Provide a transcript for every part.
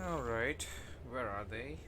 Alright, where are they?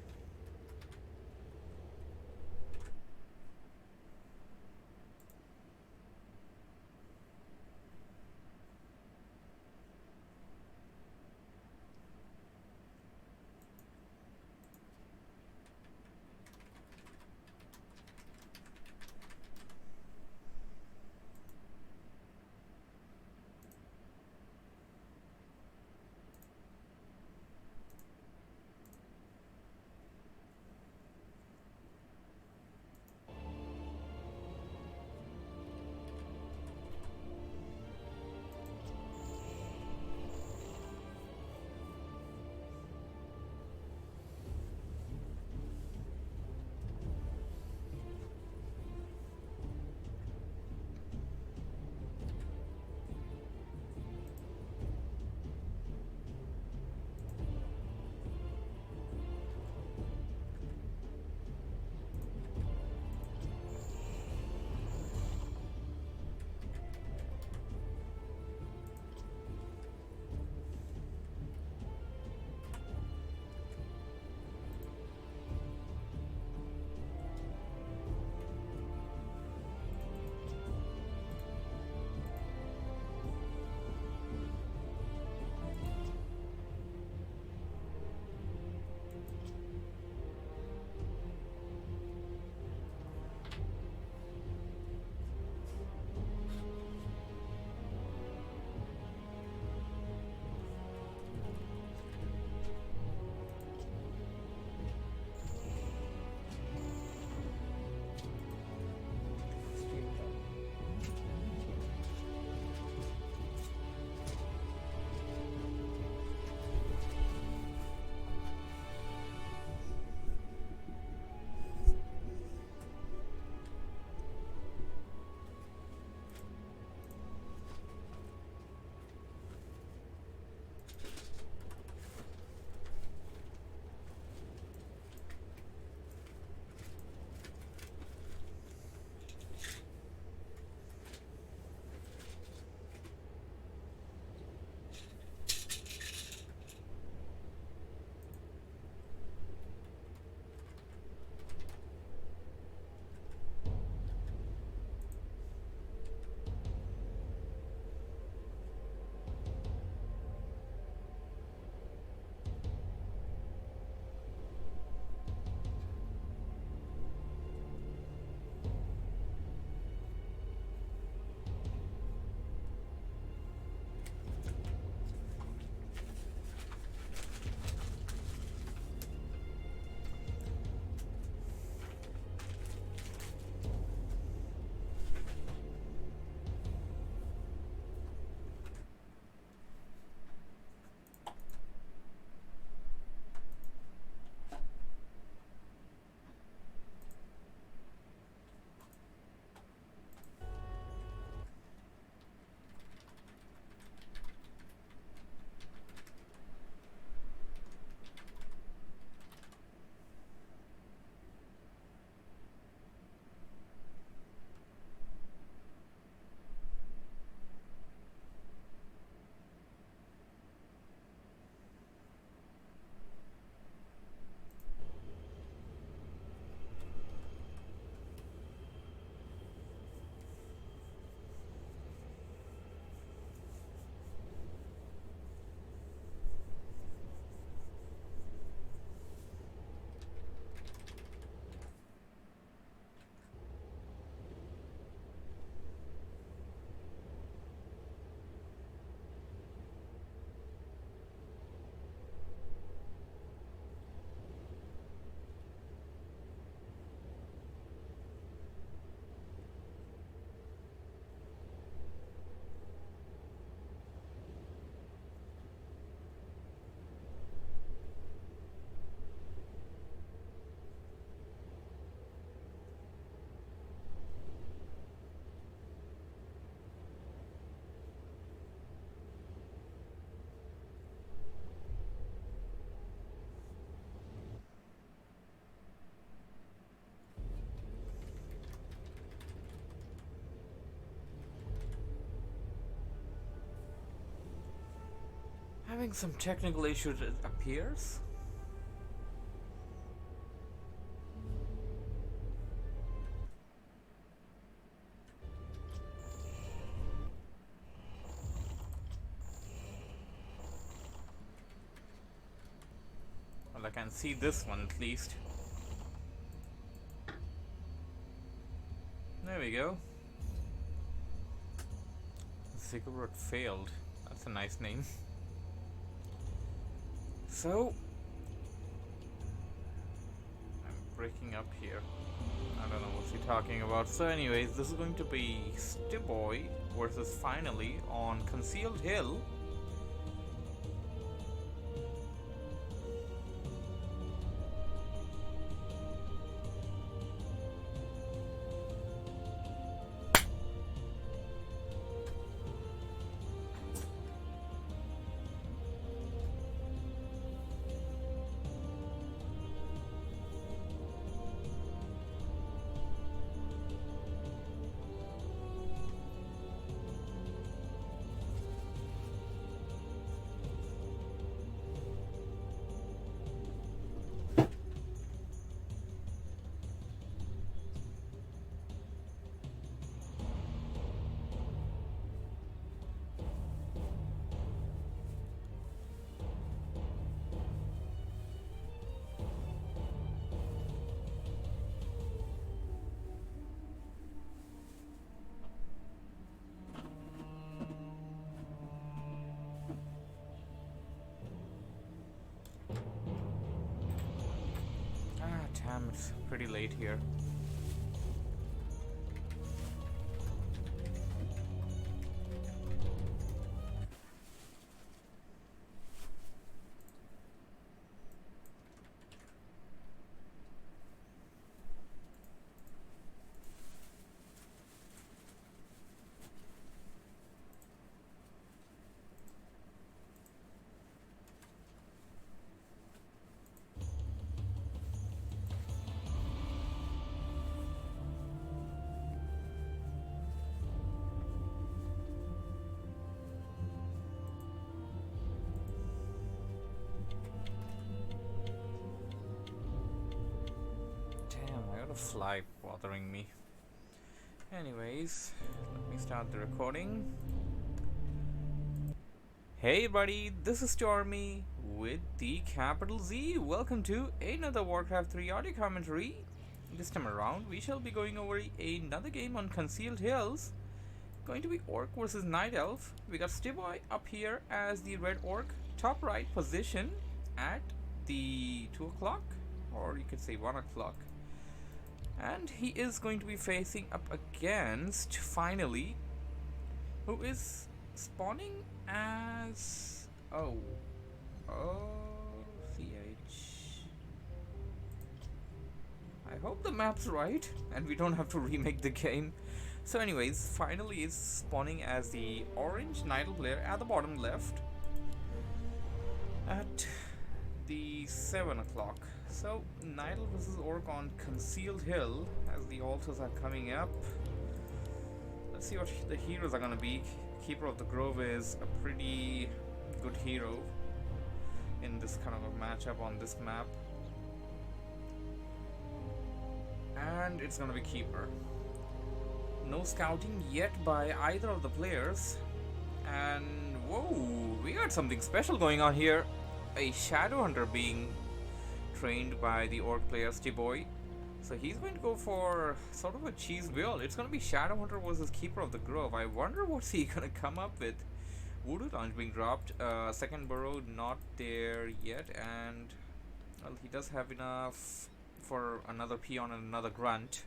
Having some technical issues, it appears. Well, I can see this one at least. There we go. Ziggurat failed. That's a nice name. So, I'm breaking up here. I don't know what's he talking about. So anyways, this is going to be Stiboy versus Finally on Concealed Hill. Damn, it's pretty late here. A fly bothering me. Anyways, let me start the recording. Hey buddy, this is Stormy with the capital Z. Welcome to another WarCraft 3 audio commentary. This time around, we shall be going over another game on Concealed Hills. Going to be Orc versus Night Elf. We got Stiboy up here as the Red Orc, top right position at the 2 o'clock, or you could say 1 o'clock. And he is going to be facing up against Finally, who is spawning as CH. I hope the map's right and we don't have to remake the game. So anyways, Finally is spawning as the orange Nidal player at the bottom left at the 7 o'clock. So, Nidal versus Orc on Concealed Hill as the altars are coming up. Let's see what the heroes are gonna be. Keeper of the Grove is a pretty good hero in this kind of a matchup on this map. And it's gonna be Keeper. No scouting yet by either of the players. And whoa, we got something special going on here. A Shadowhunter being trained by the Orc player Stiboy. So he's going to go for sort of a cheese build. It's going to be Shadowhunter versus Keeper of the Grove. I wonder what's he going to come up with. Voodoo Launch being dropped. Second burrow not there yet. And well, he does have enough for another peon and another grunt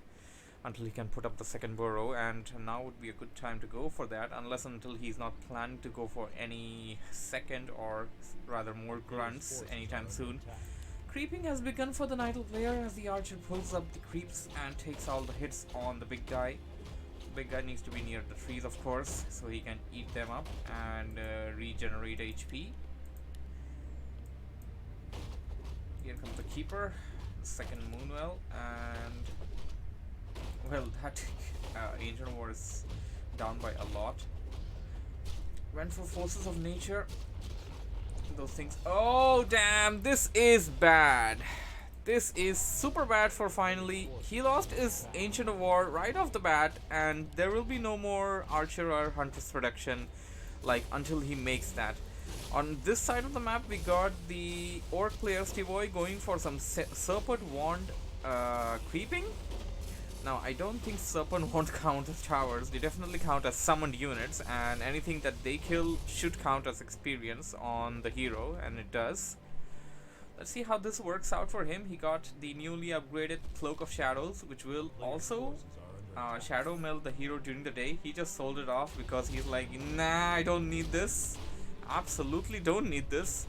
until he can put up the second burrow. And now would be a good time to go for that. Unless until he's not planning to go for any second or rather more grunts anytime soon. Creeping has begun for the Nidal player as the archer pulls up the creeps and takes all the hits on the big guy. The big guy needs to be near the trees, of course, so he can eat them up and regenerate HP. Here comes the Keeper, the second Moonwell, and well, that Ancient War is down by a lot. Went for Forces of Nature. those things. Oh damn, this is bad. This is super bad for finally. He lost his Ancient of War right off the bat, and there will be no more Archer or Huntress production, like, until he makes that. On this side of the map, we got the Orc player Stivoy going for some Serpent Wand creeping. Now, I don't think Serpent won't count as towers. They definitely count as summoned units, and anything that they kill should count as experience on the hero, and it does. Let's see how this works out for him. He got the newly upgraded Cloak of Shadows, which will also shadow meld the hero during the day. He just sold it off because he's like, nah, I don't need this. Absolutely don't need this.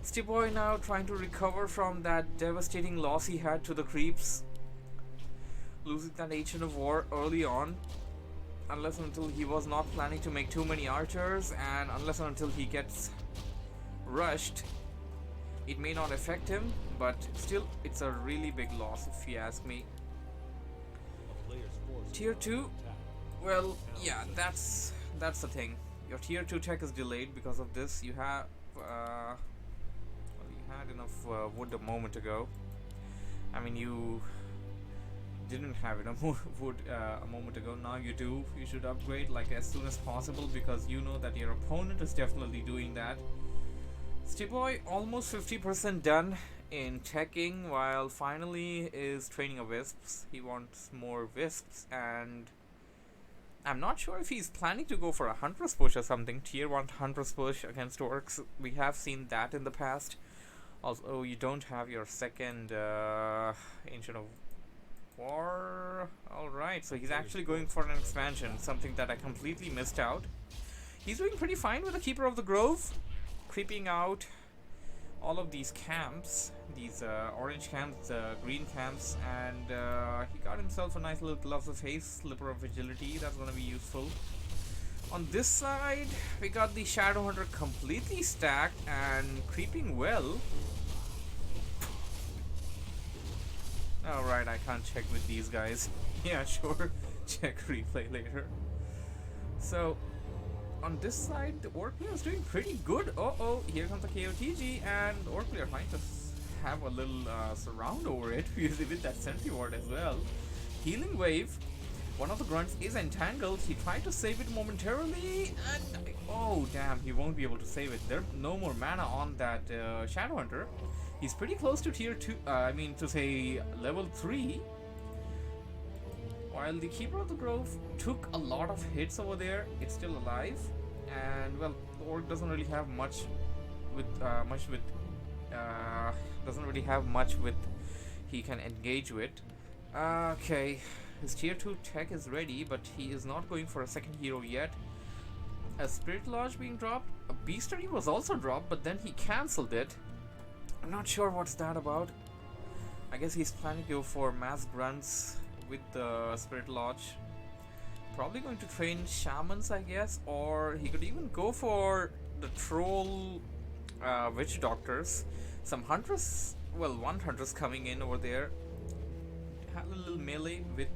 Stiboy now trying to recover from that devastating loss he had to the creeps. Losing that Ancient of War early on, unless and until he was not planning to make too many archers, and unless and until he gets rushed, it may not affect him, but still it's a really big loss if you ask me. Tier 2, well, yeah, that's the thing. Your tier 2 tech is delayed because of this. You have well, you had enough wood a moment ago. I mean, you didn't have enough wood a moment ago. Now you do. You should upgrade like as soon as possible, because you know that your opponent is definitely doing that. Stiboy almost 50% done in teching, while finally is training a wisps. He wants more wisps, and I'm not sure if he's planning to go for a Huntress push or something. Tier 1 Huntress push against Orcs. We have seen that in the past. Also, you don't have your second Ancient of War. Alright, so he's actually going for an expansion, something that I completely missed out. He's doing pretty fine with the Keeper of the Grove, creeping out all of these camps, these orange camps, green camps, and he got himself a nice little Gloves of Haste, Slipper of Agility. That's going to be useful. On this side, we got the Shadowhunter completely stacked and creeping well. Alright, I can't check with these guys. Yeah, sure. Check replay later. So, on this side, the Orc player is doing pretty good. Oh, here comes the KOTG, and the Orc player trying to have a little surround over it with that Sentry Ward as well. Healing Wave. One of the grunts is entangled. He tried to save it momentarily, and oh damn, he won't be able to save it. There's no more mana on that Shadowhunter. He's pretty close to tier 2, I mean to say level 3. While the Keeper of the Grove took a lot of hits over there, it's still alive. And well, the Orc doesn't really have much with he can engage with. Okay, his tier 2 tech is ready, but he is not going for a second hero yet. A Spirit Lodge being dropped, a Beastery was also dropped, but then he cancelled it. I'm not sure what's that about. I guess he's planning to go for mass grunts with the Spirit Lodge. Probably going to train shamans, I guess, or he could even go for the troll witch doctors. Some hunters, well, one hunter's coming in over there. Had a little melee with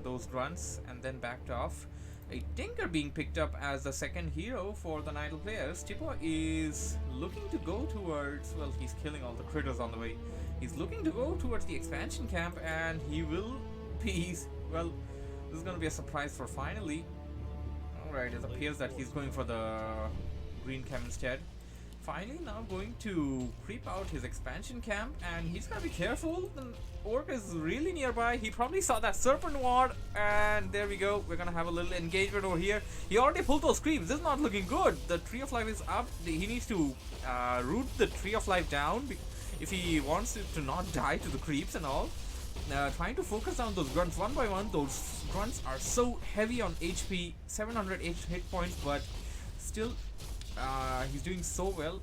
those grunts and then backed off. A Tinker being picked up as the second hero for the Nidal players. Tipo is looking to go towards, well, he's killing all the critters on the way. He's looking to go towards the expansion camp, and he will be, well, this is going to be a surprise for finally. Alright, it appears that he's going for the green camp instead. Finally now going to creep out his expansion camp, and he's got to be careful. The Orc is really nearby. He probably saw that Serpent Ward, and there we go. We're going to have a little engagement over here. He already pulled those creeps. This is not looking good. The Tree of Life is up. He needs to root the Tree of Life down if he wants it to not die to the creeps and all. Trying to focus on those grunts one by one. Those grunts are so heavy on HP, 700 hit points, but still he's doing so well.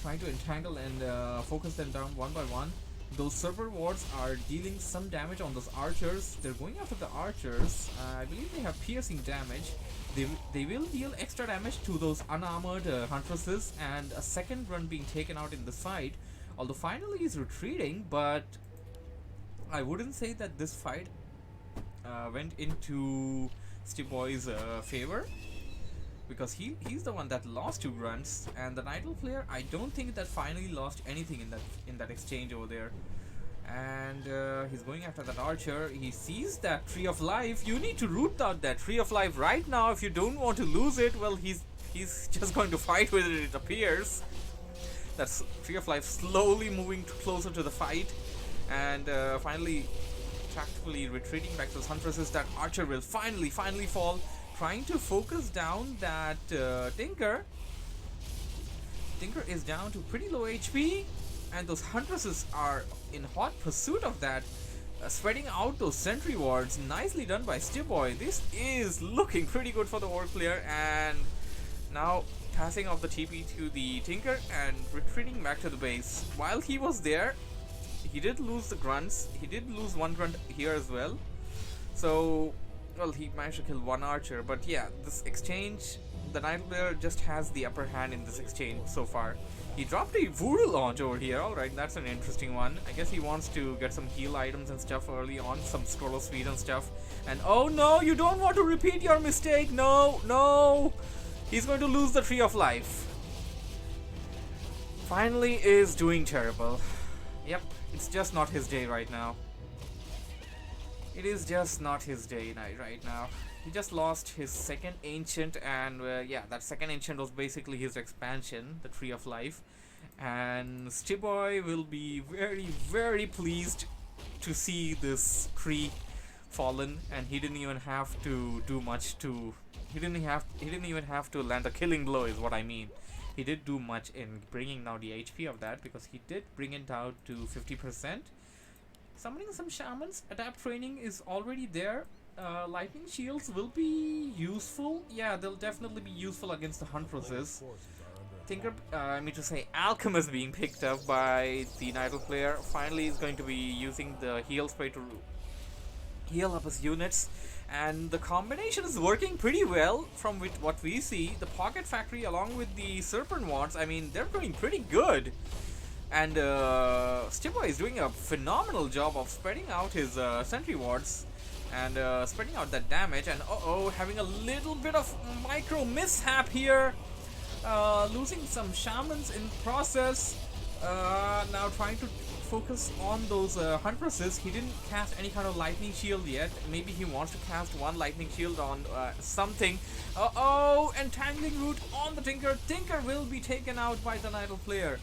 Trying to entangle and focus them down one by one. Those server wards are dealing some damage on those archers. They're going after the archers. I believe they have piercing damage. They will deal extra damage to those unarmored huntresses, and a second run being taken out in the side. Although finally he's retreating, but I wouldn't say that this fight went into Stiboy's favor. because he's the one that lost 2 grunts, and the Nigel player, I don't think that finally lost anything in that exchange over there. And he's going after that archer. He sees that tree of life. You need to root out that tree of life right now if you don't want to lose it. Well, he's just going to fight with it appears. That's tree of life slowly moving closer to the fight, and finally tactfully retreating back to those huntresses. That archer will finally fall, trying to focus down that Tinker. Tinker is down to pretty low HP, and those huntresses are in hot pursuit of that, spreading out those sentry wards. Nicely done by Stiboy. This is looking pretty good for the orc player, and now passing off the TP to the Tinker and retreating back to the base. While he was there, he did lose the grunts. He did lose 1 grunt here as well. So, well, he managed to kill 1 archer. But yeah, this exchange, the Nigel player just has the upper hand in this exchange so far. He dropped a voodoo launch over here. Alright, that's an interesting one. I guess he wants to get some heal items and stuff early on, some scroll of speed and stuff. And oh no, you don't want to repeat your mistake. No. He's going to lose the tree of life. Finally is doing terrible. Yep, it's just not his day right now. It is just not his day right now. He just lost his 2nd ancient, and yeah, that 2nd ancient was basically his expansion, the Tree of Life. And Stiboy will be very, very pleased to see this tree fallen, and he didn't even have to do much to. He didn't even have to land a killing blow, is what I mean. He did do much in bringing down the HP of that, because he did bring it down to 50%. Summoning some shamans, adapt training is already there. Lightning shields will be useful. Yeah, they'll definitely be useful against the huntresses. Tinker, I mean to say, Alchemist being picked up by the Nigel player. Finally, is going to be using the heal spray to heal up his units, and the combination is working pretty well from what we see. The Pocket Factory along with the Serpent Wands, I mean, they're doing pretty good. And Stiboy is doing a phenomenal job of spreading out his sentry wards and spreading out that damage. And having a little bit of micro mishap here, losing some shamans in process. Now trying to focus on those huntresses. He didn't cast any kind of lightning shield yet. Maybe he wants to cast 1 lightning shield on something. Entangling root on the Tinker. Tinker will be taken out by the Nigel player.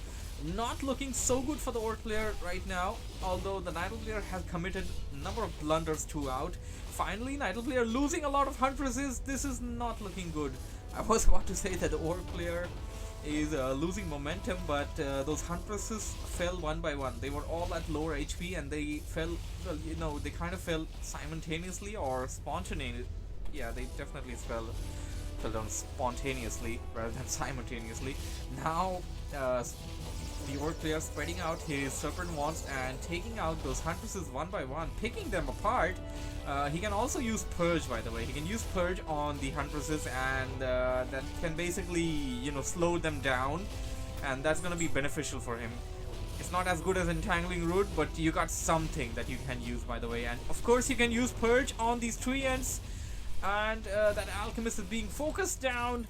Not looking so good for the orc player right now, although the Nigel player has committed a number of blunders throughout. Finally, Nigel player losing a lot of huntresses. This is not looking good. I was about to say that the orc player is losing momentum, but those huntresses fell 1 by 1. They were all at lower HP, and they fell, well, you know, they kind of fell simultaneously or spontaneously. Yeah, they definitely fell down spontaneously rather than simultaneously. Now, the orc player spreading out his Serpent Wands and taking out those huntresses 1 by 1, picking them apart. He can also use Purge, by the way. He can use Purge on the huntresses, and that can basically, you know, slow them down, and that's going to be beneficial for him. It's not as good as Entangling Root, but you got something that you can use, by the way. And of course, you can use Purge on these treants, and that Alchemist is being focused down.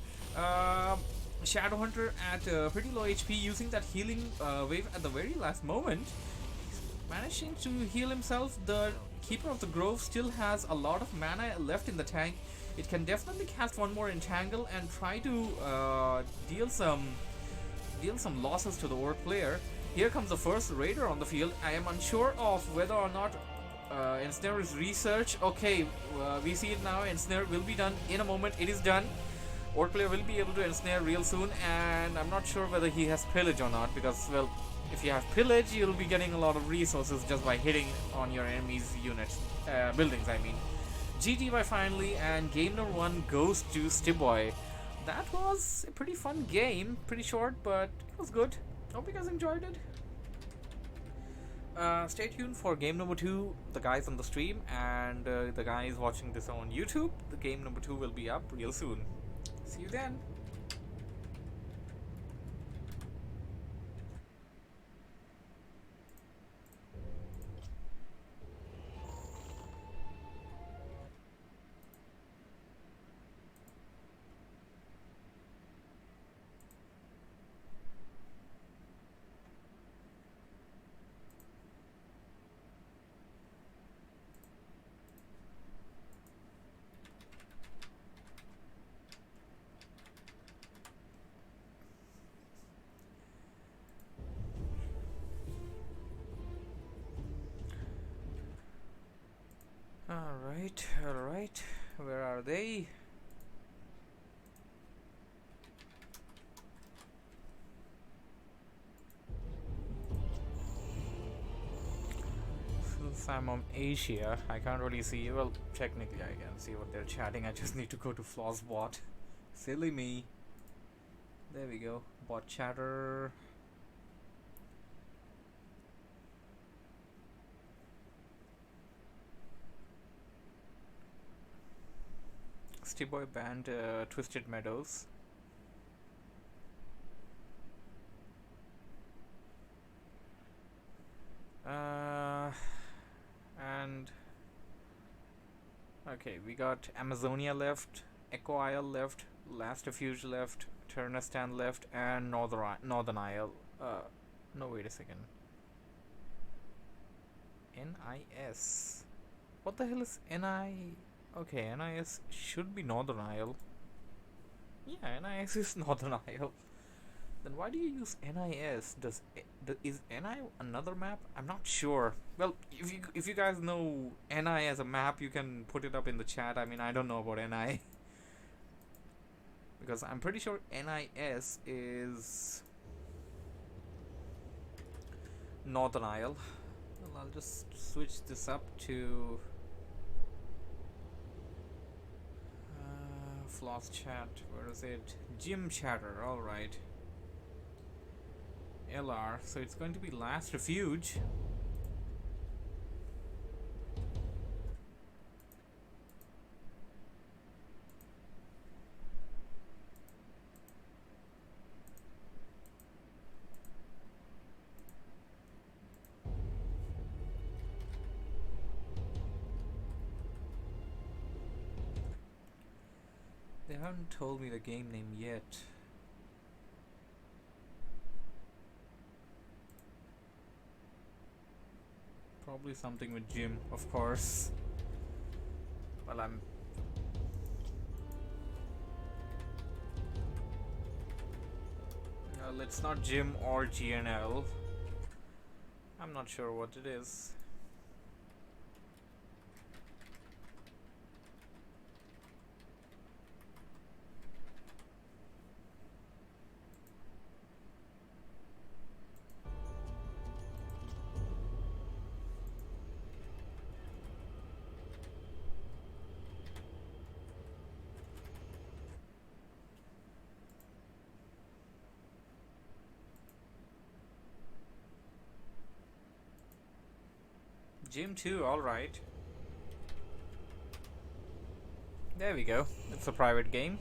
Shadowhunter at pretty low HP, using that healing wave at the very last moment. He's managing to heal himself. The Keeper of the Grove still has a lot of mana left in the tank. It can definitely cast 1 more Entangle and try to deal some losses to the orc player. Here comes the first raider on the field. I am unsure of whether or not Ensnare is research. Okay, we see it now. Ensnare will be done in a moment. It is done. Orc player will be able to ensnare real soon, and I'm not sure whether he has pillage or not, because, well, if you have pillage, you'll be getting a lot of resources just by hitting on your enemy's units, buildings, I mean. GG by finally, and game number 1 goes to Stiboy. That was a pretty fun game, pretty short, but it was good. Hope you guys enjoyed it. Stay tuned for game number 2, the guys on the stream, and the guys watching this on YouTube. The game number 2 will be up real soon. See you then. alright. Where are they? Since I'm on Asia, I can't really see. Well, technically I can see what they're chatting. I just need to go to Floss bot. Silly me. There we go. Bot chatter. Boy band Twisted Meadows. And okay, we got Amazonia left, Echo Isle left, Last Refuge left, Turnestan left, and Northern Isle. No, wait a second. NIS. What the hell is NI? Okay, NIS should be Northern Isle. Yeah, NIS is Northern Isle. Then why do you use NIS? Is NI another map? I'm not sure. Well, if you guys know NI as a map, you can put it up in the chat. I mean, I don't know about NI because I'm pretty sure NIS is Northern Isle. Well, I'll just switch this up to Floss chat. Where is it? Gym chatter. All right. LR. So it's going to be Last Refuge. They haven't told me the game name yet. Probably something with Jim, of course. Well, it's not Jim or GNL. I'm not sure what it is. Gym 2, alright. There we go. It's a private game.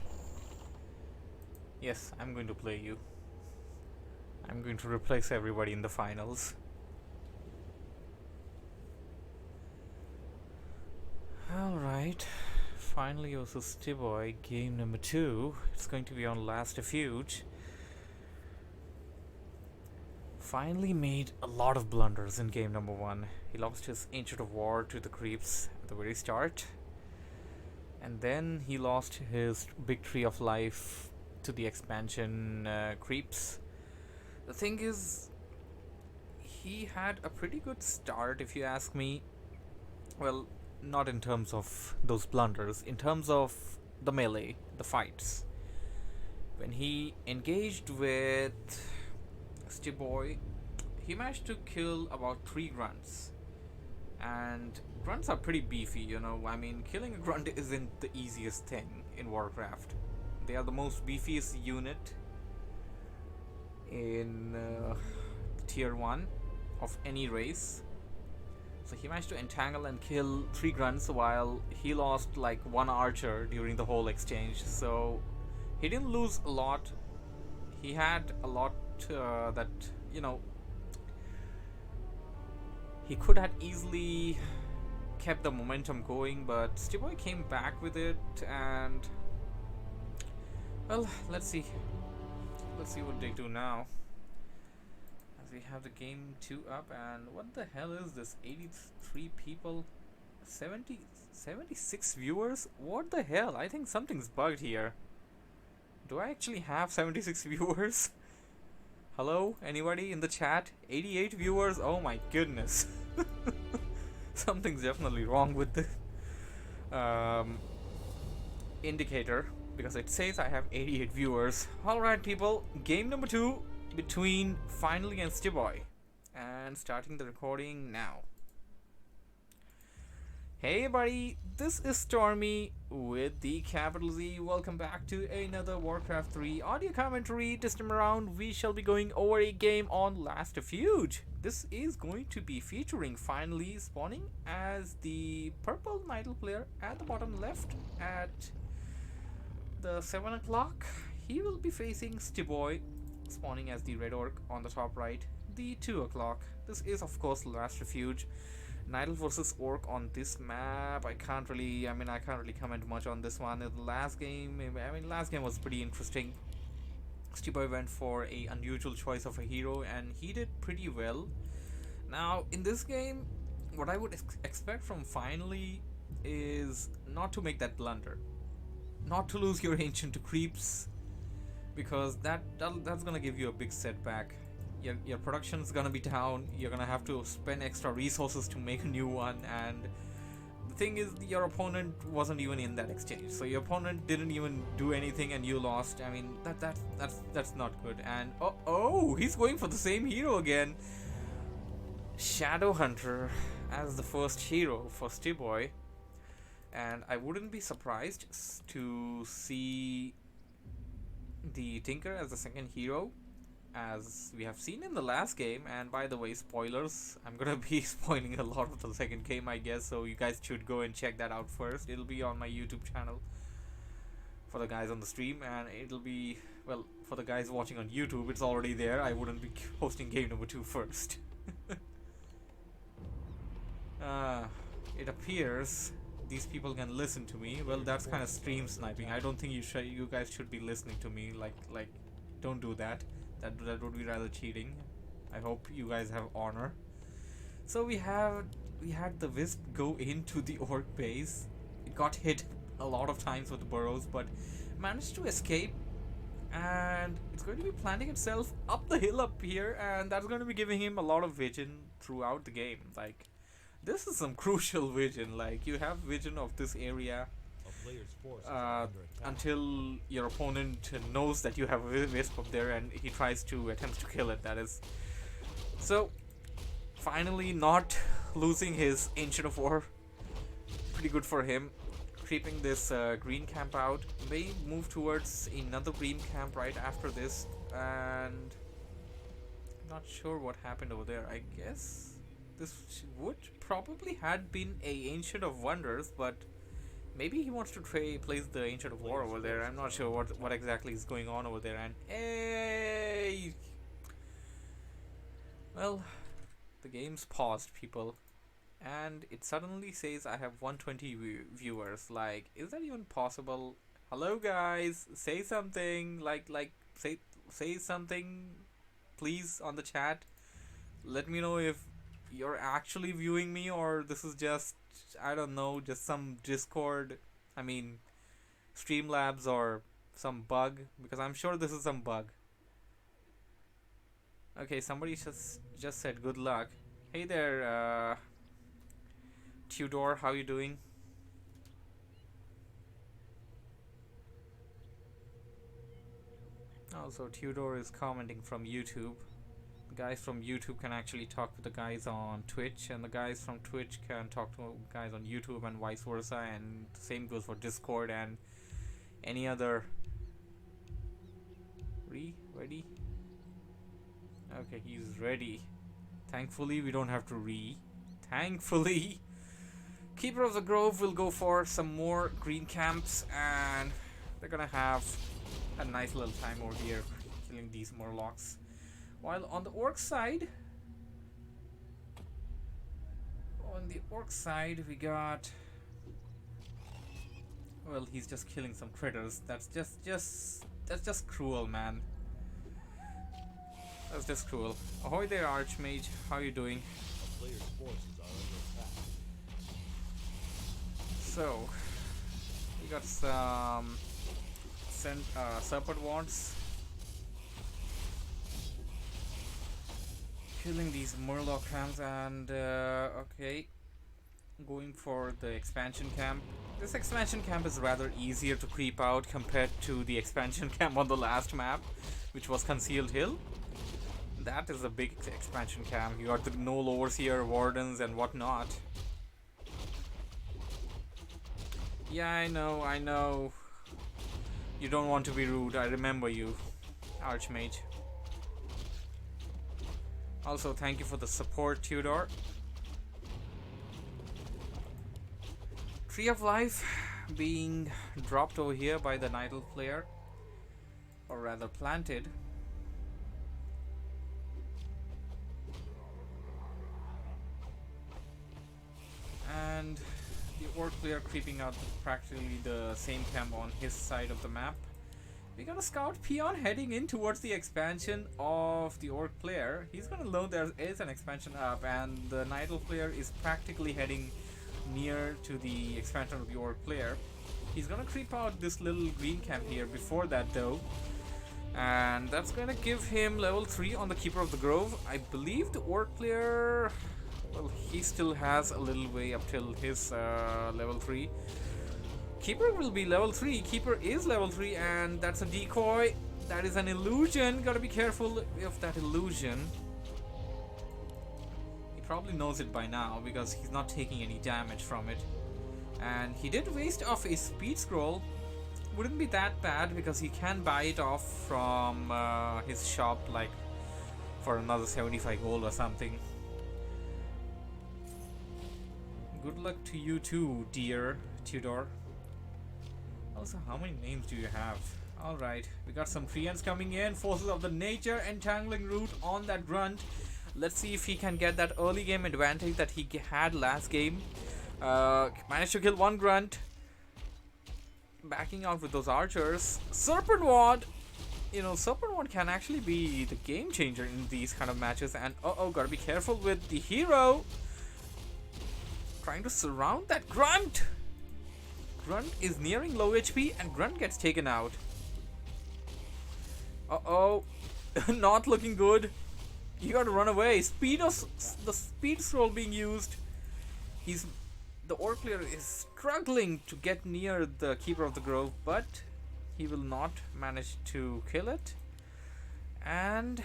Yes, I'm going to play you. I'm going to replace everybody in the finals. Alright. Finally versus Stiboy, game number 2. It's going to be on Last Refuge. Finally made a lot of blunders in game number 1. He lost his Ancient of War to the creeps at the very start. And then he lost his big Tree of Life to the expansion creeps. The thing is, he had a pretty good start, if you ask me. Well, not in terms of those blunders, in terms of the melee, the fights. When he engaged with Stiboy, he managed to kill about 3 grunts. And grunts are pretty beefy, you know. I mean, killing a grunt isn't the easiest thing in WarCraft. They are the most beefiest unit in tier 1 of any race. So he managed to entangle and kill 3 grunts while he lost like 1 archer during the whole exchange. So he didn't lose a lot. He had a lot that, you know, he could have easily kept the momentum going, but Stiboy came back with it, and well, let's see what they do now. As we have the game 2 up, and what the hell is this? 83 people, 76 viewers? What the hell? I think something's bugged here. Do I actually have 76 viewers? Hello? Anybody in the chat? 88 viewers? Oh my goodness. Something's definitely wrong with this. um, indicator because it says I have 88 viewers. Alright, people, game number 2 between Finally and Stiboy. And starting the recording now. Hey buddy, this is Stormy with the capital Z. Welcome back to another Warcraft 3 audio commentary. This time around, we shall be going over a game on Last Refuge. This is going to be featuring Finally spawning as the purple Nidal player at the bottom left at the 7 o'clock. He will be facing Stiboy spawning as the red orc on the top right, the 2 o'clock. This is of course Last Refuge. Nidal versus Orc on this map. I can't really comment much on this one. In the last game, last game was pretty interesting. Stiboy went for a unusual choice of a hero and he did pretty well. Now in this game, what I would expect from Finally is not to make that blunder, not to lose your ancient to creeps, because that's gonna give you a big setback. Your production is gonna be down. You're gonna have to spend extra resources to make a new one, and the thing is, your opponent wasn't even in that exchange. So your opponent didn't even do anything, and you lost. I mean, that's not good. And oh, he's going for the same hero again. Shadow Hunter as the first hero for Stiboy, and I wouldn't be surprised to see the Tinker as the second hero, as we have seen in the last game. And by the way, spoilers, I'm gonna be spoiling a lot of the second game, I guess, so you guys should go and check that out first. It'll be on my YouTube channel for the guys on the stream, and it'll be, well, for the guys watching on YouTube, it's already there. I wouldn't be posting game number 2 first. It appears these people can listen to me. Well, that's kind of stream sniping. I don't think you guys should be listening to me. Like don't do that. That would be rather cheating. I hope you guys have honor. So we had the Wisp go into the Orc base. It got hit a lot of times with the burrows, but managed to escape. And it's going to be planting itself up the hill up here, and that's going to be giving him a lot of vision throughout the game. Like, this is some crucial vision. Like, you have vision of this area until your opponent knows that you have a Wisp up there and he tries to attempt to kill it, that is. So finally not losing his Ancient of War, pretty good for him. Creeping this green camp out, may move towards another green camp right after this, and not sure what happened over there. I guess this would probably had been a Ancient of Wonders, but maybe he wants to place the Ancient of War over there. I'm not sure what exactly is going on over there. And hey, well, the game's paused, people, and it suddenly says I have 120 viewers. Like, is that even possible? Hello guys, say something. Like say something, please, on the chat. Let me know if you're actually viewing me, or this is just, I don't know, just some Discord, Streamlabs, or some bug, because I'm sure this is some bug. Okay, somebody just said good luck. Hey there, Tudor, how you doing? Also, Tudor is commenting from YouTube. Guys from YouTube can actually talk to the guys on Twitch, and the guys from Twitch can talk to guys on YouTube, and vice versa, and the same goes for Discord and any other. Ready? Okay, he's ready. Thankfully, we don't have to Thankfully. Keeper of the Grove will go for some more green camps, and they're gonna have a nice little time over here killing these Murlocs. While on the Orc side, we got, well, he's just killing some critters. That's just cruel, man. That's just cruel. Ahoy there, Archmage. How you doing? So, we got some Serpent Wands. Killing these Murloc camps, and okay, going for the expansion camp. This expansion camp is rather easier to creep out compared to the expansion camp on the last map, which was Concealed Hill. That is a big expansion camp. You got the Gnoll Overseer, Wardens, and whatnot. Yeah, I know. You don't want to be rude, I remember you, Archmage. Also, thank you for the support, Tudor. Tree of Life being dropped over here by the Nidal player, or rather planted. And the Orc player creeping out practically the same camp on his side of the map. We got a scout peon heading in towards the expansion of the Orc player. He's gonna know there is an expansion up, and the Nidal player is practically heading near to the expansion of the Orc player. He's gonna creep out this little green camp here before that though, and that's gonna give him level 3 on the Keeper of the Grove. I believe the Orc player, well, he still has a little way up till his level 3. Keeper will be level 3. Keeper is level 3, and that's a decoy. That is an illusion. Gotta be careful of that illusion. He probably knows it by now because he's not taking any damage from it. And he did waste off a speed scroll. Wouldn't be that bad because he can buy it off from his shop, like for another 75 gold or something. Good luck to you too, dear Tudor. Also, how many names do you have? Alright, we got some treants coming in. Forces of the Nature, Entangling Root on that Grunt. Let's see if he can get that early game advantage that he had last game. Managed to kill one Grunt. Backing out with those archers. Serpent Ward! You know, Serpent Ward can actually be the game changer in these kind of matches. And gotta be careful with the hero. Trying to surround that Grunt! Grunt is nearing low HP and Grunt gets taken out. Not looking good. You gotta run away. The speed scroll being used. The Orc player is struggling to get near the Keeper of the Grove, but he will not manage to kill it. And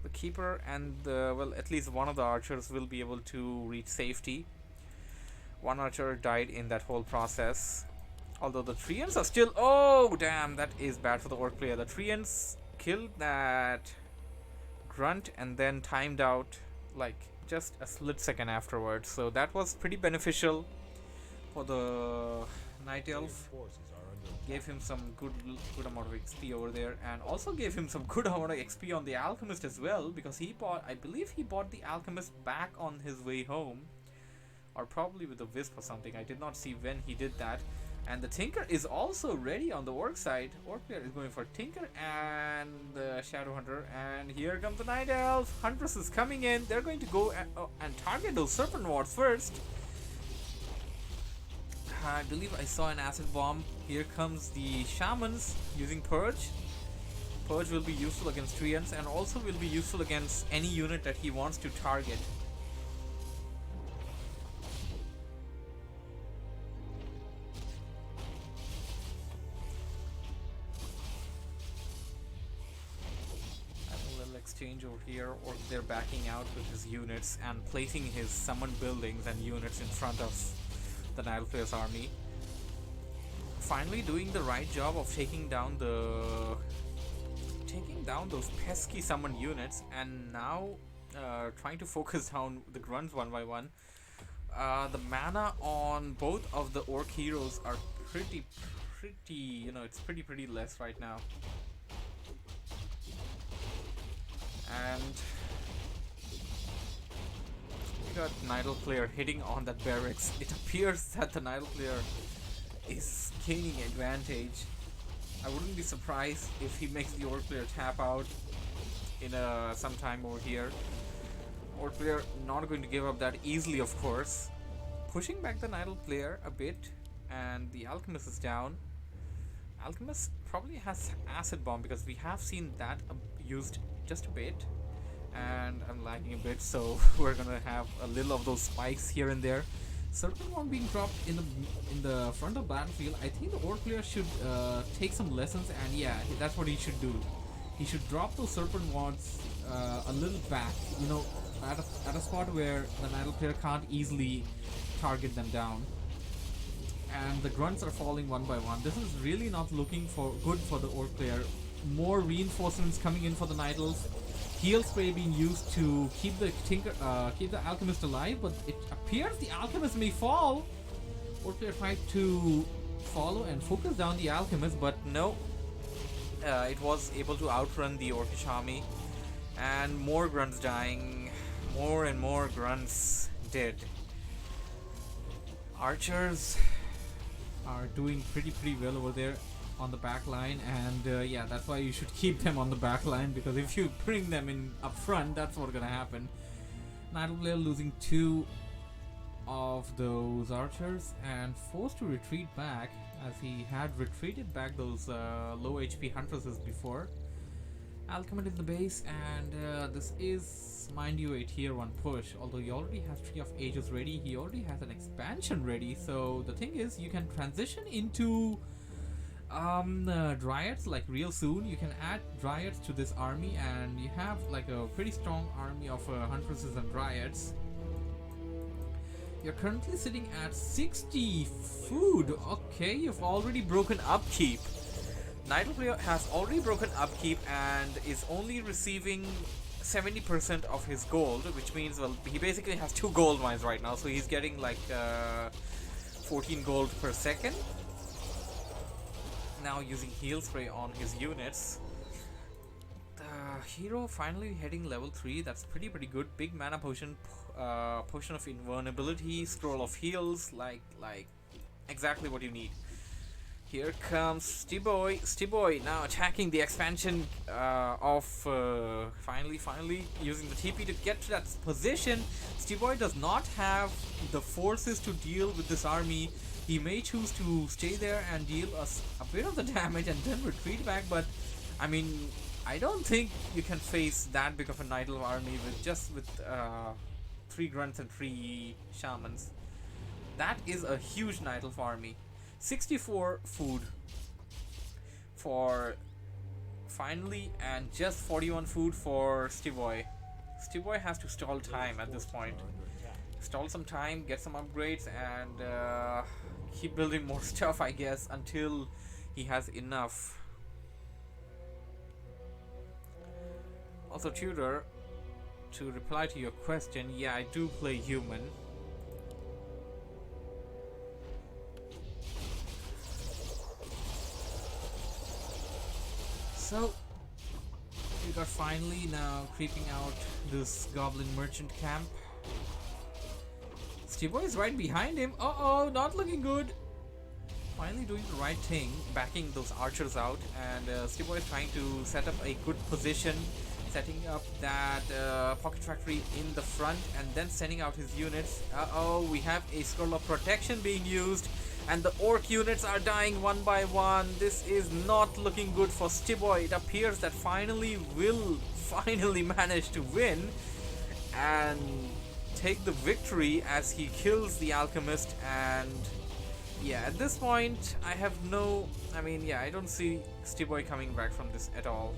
the Keeper and at least one of the archers will be able to reach safety. One archer died in that whole process. Although the treants are still... Oh, damn, that is bad for the Orc player. The treants killed that Grunt and then timed out like just a split second afterwards. So that was pretty beneficial for the Night Elf. Gave him some good amount of XP over there, and also gave him some good amount of XP on the Alchemist as well, because I believe he bought the Alchemist back on his way home. Or probably with a Wisp or something. I did not see when he did that. And the Tinker is also ready on the Orc side. Orc player is going for Tinker and the Shadow Hunter. And here comes the Night Elf. Huntress is coming in. They're going to go and target those Serpent Wards first. I believe I saw an Acid Bomb. Here comes the Shamans using Purge. Purge will be useful against treants and also will be useful against any unit that he wants to target. Exchange over here, or they're backing out with his units and placing his summoned buildings and units in front of the Nile player's army. Finally doing the right job of taking down those pesky summoned units, and now trying to focus down the grunts one by one. The mana on both of the Orc heroes are pretty, it's pretty less right now. And we got Nidal player hitting on that barracks. It appears that the Nidal player is gaining advantage. I wouldn't be surprised if he makes the Orc player tap out in some time over here. Orc player not going to give up that easily, of course. Pushing back the Nidal player a bit, and the Alchemist is down. Alchemist probably has Acid Bomb because we have seen that used just a bit, and I'm lagging a bit, so we're gonna have a little of those spikes here and there. Serpent Wand being dropped in the front of battlefield, I think the Orc player should take some lessons, and yeah, that's what he should do. He should drop those Serpent Wands a little back, at a spot where the Nidal player can't easily target them down. And the grunts are falling one by one. This is really not looking for good for the Orc player. More reinforcements coming in for the Nidals. Heal spray being used to keep the alchemist alive, but it appears the alchemist may fall. Orc player tried to follow and focus down the alchemist, but No, it was able to outrun the Orcish army, and more grunts dying, more and more grunts dead. Archers are doing pretty well over there on the back line, and yeah, that's why you should keep them on the back line, because if you bring them in up front, that's what's gonna happen. Nidal player losing 2 of those archers and forced to retreat back, as he had retreated back those low HP huntresses before. Alchemist in the base, and this is, mind you, a tier 1 push. Although he already has Tree of Ages ready, he already has an expansion ready. So the thing is, you can transition into dryads like real soon. You can add dryads to this army, and you have like a pretty strong army of huntresses and dryads. You're currently sitting at 60 food. Okay, you've already broken upkeep. Nidal player has already broken upkeep and is only receiving 70% of his gold, which means, well, he basically has 2 gold mines right now, so he's getting like 14 gold per second. Now using heal spray on his units. The hero finally hitting level 3. That's pretty good. Big mana potion, potion of invulnerability, scroll of heals, like exactly what you need. Here comes Stiboy now attacking the expansion of finally using the TP to get to that position. Stiboy does not have the forces to deal with this army. He may choose to stay there and deal us a bit of the damage and then retreat back, but I mean, I don't think you can face that big of a Nidal army with 3 grunts and 3 shamans. That is a huge Nidal army. 64 food for finally, and just 41 food for Stiboy. Stiboy has to stall time at this point. Stall some time, get some upgrades, and keep building more stuff, I guess, until he has enough. Also, Tudor, to reply to your question, yeah, I do play human. So, we got finally now creeping out this goblin merchant camp. Stiboy is right behind him. Uh-oh, not looking good. Finally doing the right thing, backing those archers out, and Stiboy is trying to set up a good position, setting up that pocket factory in the front, and then sending out his units. Uh-oh, we have a scroll of protection being used, and the orc units are dying one by one. This is not looking good for Stiboy. It appears that will finally manage to win and take the victory as he kills the alchemist. And yeah, at this point I don't see Stiboy coming back from this at all.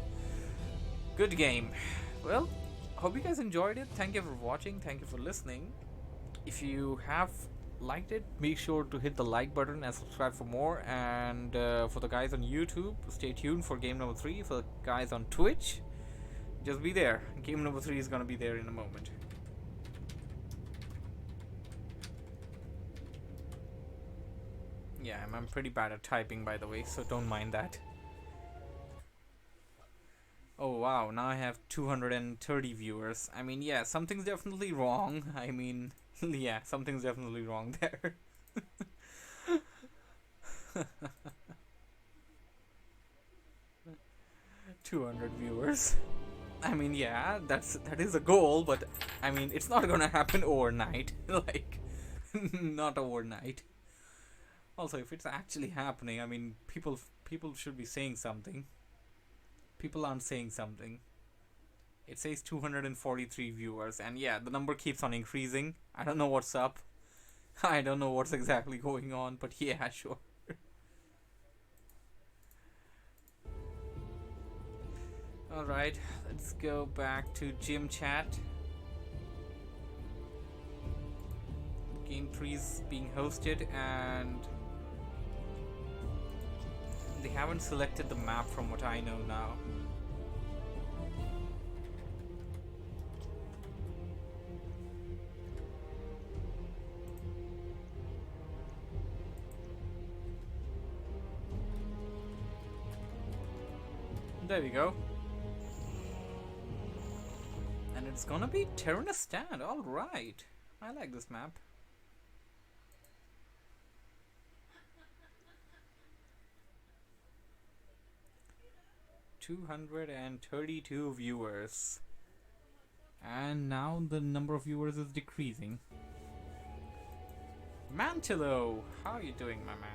Good game. Well, hope you guys enjoyed it. Thank you for watching, thank you for listening. If you have liked it, make sure to hit the like button and subscribe for more. And for the guys on YouTube, stay tuned for game number 3. For the guys on Twitch, just be there. Game number 3 is gonna be there in a moment. Yeah, I'm pretty bad at typing, by the way, so don't mind that. Oh wow, now I have 230 viewers. I mean, yeah, something's definitely wrong. I mean, yeah, something's definitely wrong there. 200 viewers. I mean, yeah, that is a goal, but I mean, it's not gonna happen overnight. Like, not overnight. Also, if it's actually happening, I mean, people should be saying something. People aren't saying something. It says 243 viewers, and yeah, the number keeps on increasing. I don't know what's up. I don't know what's exactly going on, but yeah, sure. Alright, let's go back to gym chat. Game 3 is being hosted, and they haven't selected the map from what I know now. There we go. And it's gonna be Terranistan, alright. I like this map. $232 viewers. And now the number of viewers is decreasing. Mantilo, how are you doing, my man?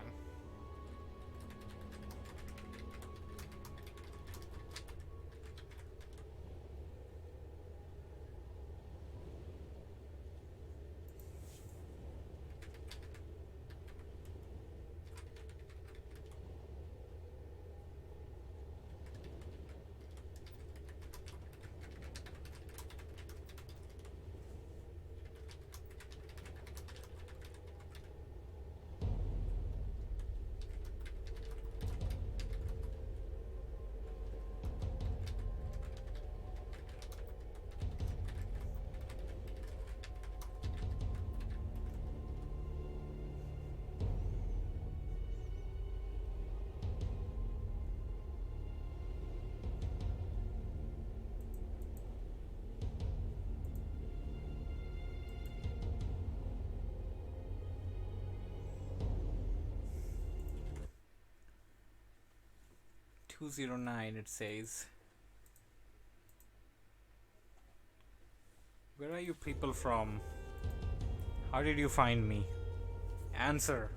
$209 it says. Where are you people from? How did you find me? Answer.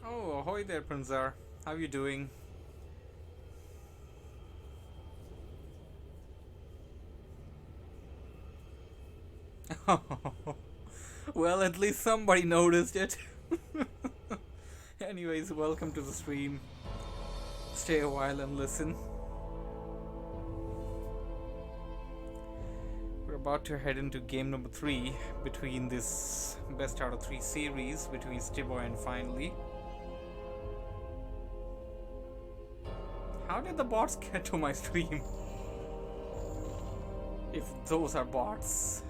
Oh, ahoy there, Prinzar. How you doing? Well, at least somebody noticed it. Anyways, welcome to the stream. Stay a while and listen. We're about to head into game number 3 between this best out of 3 series between Stiboy and Finally. How did the bots get to my stream? If those are bots.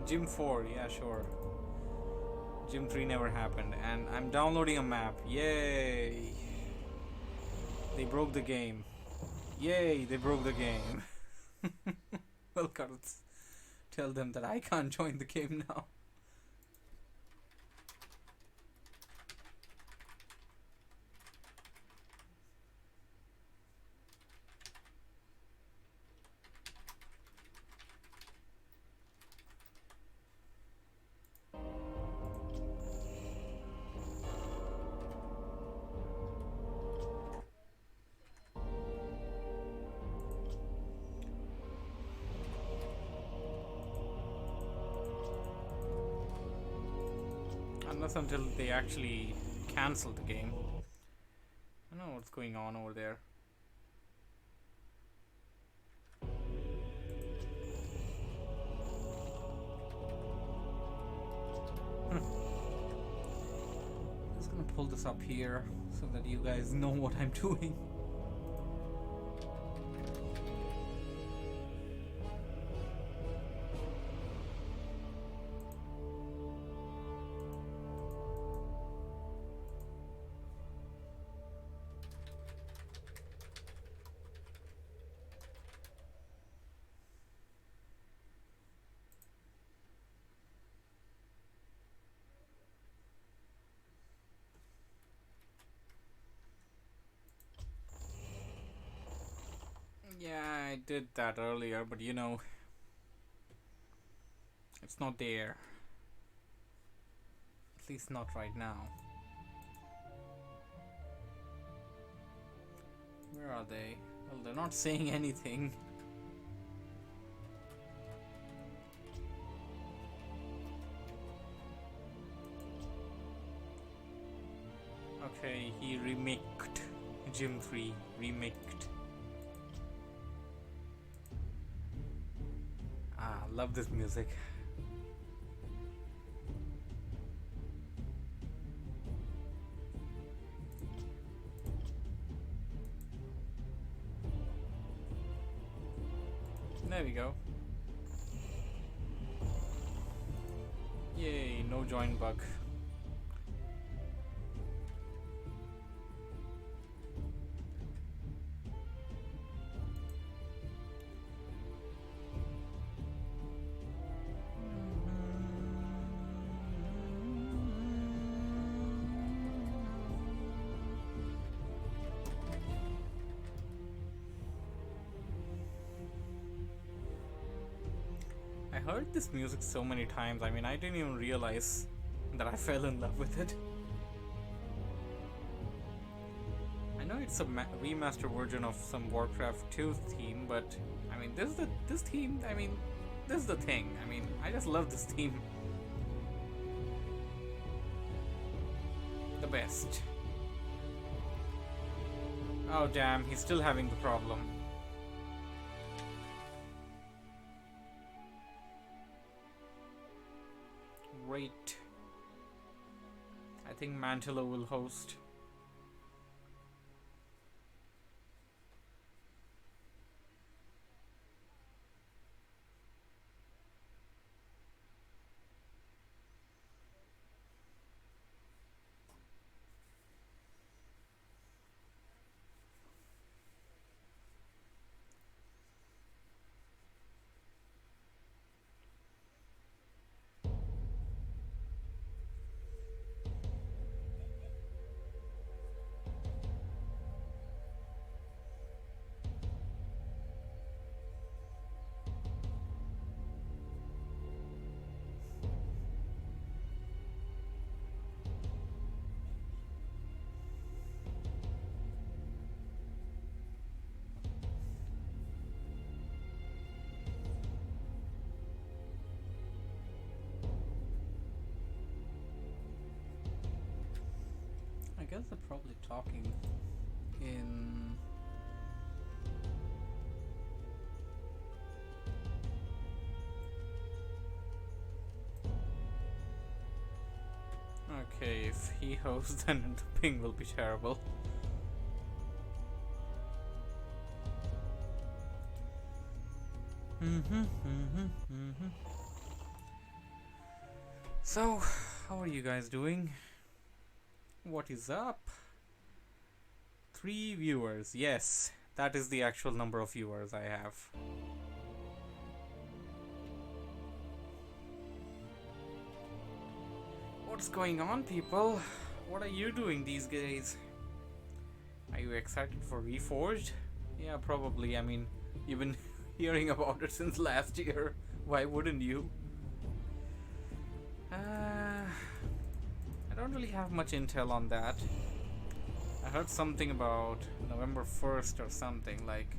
Gym 4, yeah, sure. Gym 3 never happened, and I'm downloading a map. Yay! They broke the game. Yay, they broke the game. Well, gotta tell them that I can't join the game now. Unless until they actually cancel the game. I don't know what's going on over there. Just gonna pull this up here so that you guys know what I'm doing. I did that earlier, but you know, it's not there. At least not right now. Where are they? Well, they're not saying anything. Okay, he remaked Gym 3. Remaked. Ah, love this music. There we go. Yay, no join bug. I heard this music so many times, I mean, I didn't even realize that I fell in love with it. I know it's a remastered version of some WarCraft 2 theme, but I mean, this theme, I mean, this is the thing. I mean, I just love this theme. The best. Oh damn, he's still having the problem. Great. I think Mantilla will host. I guess they're probably talking in... Okay, if he hosts, then the ping will be terrible. So, how are you guys doing? What is up? 3 viewers. Yes, that is the actual number of viewers I have. What's going on, people? What are you doing these days? Are you excited for Reforged? Yeah, probably. I mean, you've been hearing about it since last year. Why wouldn't you? I don't really have much intel on that. I heard something about November 1st or something, like...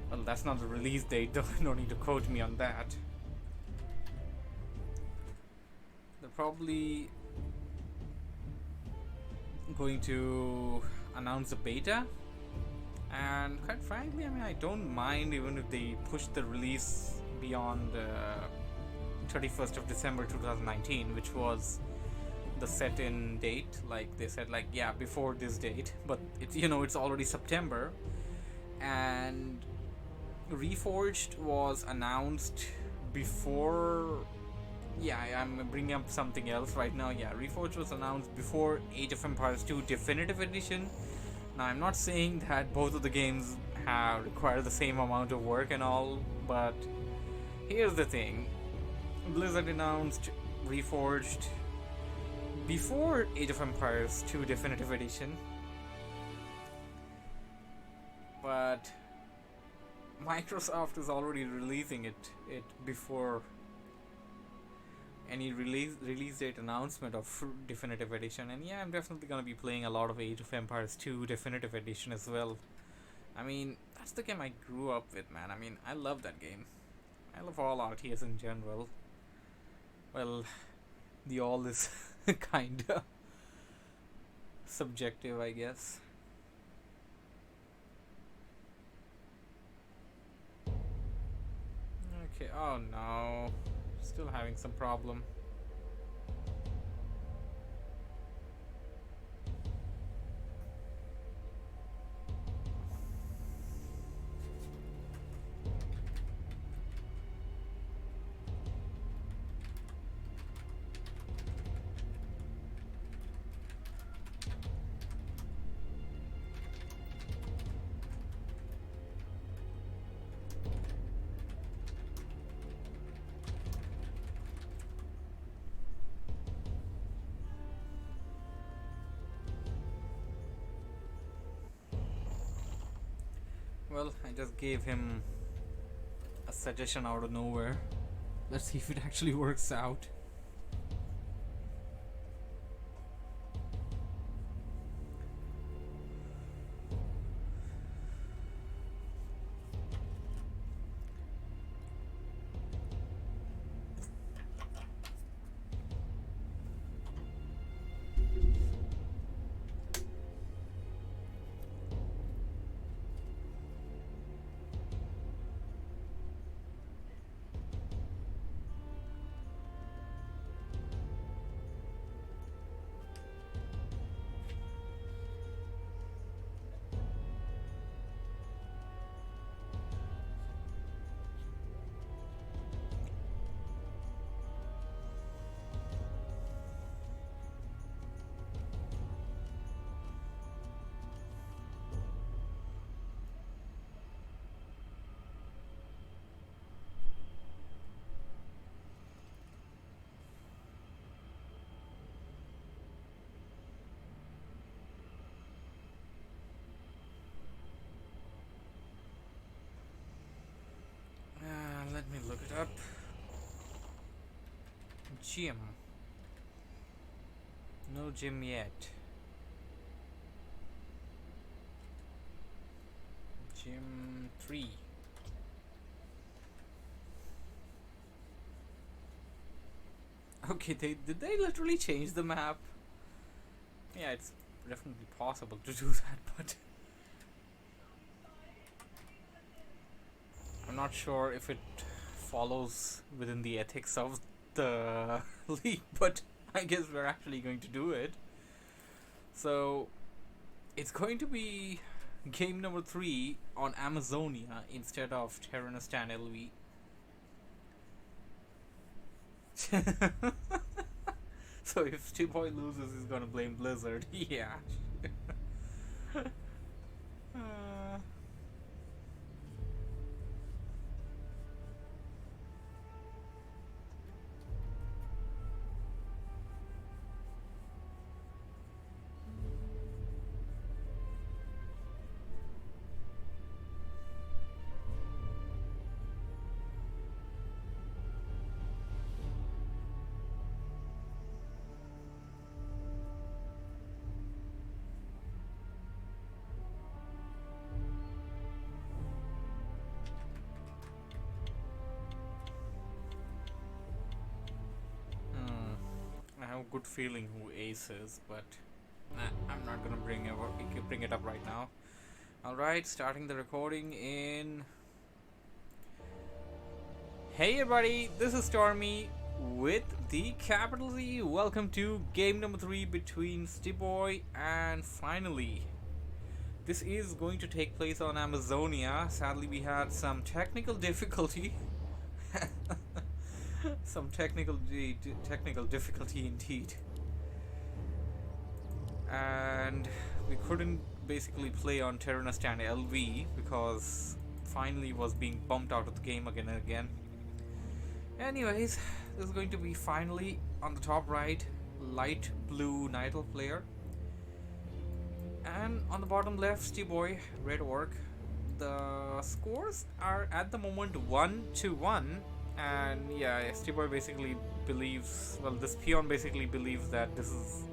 Well, that's not the release date, though. No need to quote me on that. They're probably going to announce a beta. And quite frankly, I mean, I don't mind even if they push the release beyond 31st of December 2019, which was the set-in date. Like they said, like, yeah, before this date, but it's, you know, it's already September, and Reforged was announced before... Yeah, I'm bringing up something else right now. Yeah, Reforged was announced before Age of Empires 2 Definitive Edition. Now, I'm not saying that both of the games require the same amount of work and all, but here's the thing. Blizzard announced Reforged before Age of Empires 2 Definitive Edition, but Microsoft is already releasing it before any release date announcement of Definitive Edition, and yeah, I'm definitely gonna be playing a lot of Age of Empires 2 Definitive Edition as well. I mean, that's the game I grew up with, man. I mean, I love that game. I love all RTS in general. Well, the all is kinda subjective, I guess. Okay, oh no. Still having some problem. Well, I just gave him a suggestion out of nowhere. Let's see if it actually works out. Let me look it up. Gym. No gym yet. Gym 3. Okay, did they literally change the map? Yeah, it's definitely possible to do that, but I'm not sure if it follows within the ethics of the league, but I guess we're actually going to do it. So it's going to be game number 3 on Amazonia instead of Terranistan LV. So if Stiboy loses, he's gonna blame Blizzard. Yeah. I have a good feeling who Ace is, but I'm not gonna bring it up right now. Alright, starting the recording in. Hey everybody, this is Stormy with the capital Z. Welcome to game number 3 between Stiboy and finally. This is going to take place on Amazonia. Sadly, we had some technical difficulty. Some technical difficulty indeed. And we couldn't basically play on Terranistan LV because finally was being bumped out of the game again and again. Anyways, this is going to be finally on the top right, light blue Nightle player. And on the bottom left, Stiboy, red orc. the scores are at the moment 1-1, and yeah, Boy basically believes, well, this peon basically believes that this is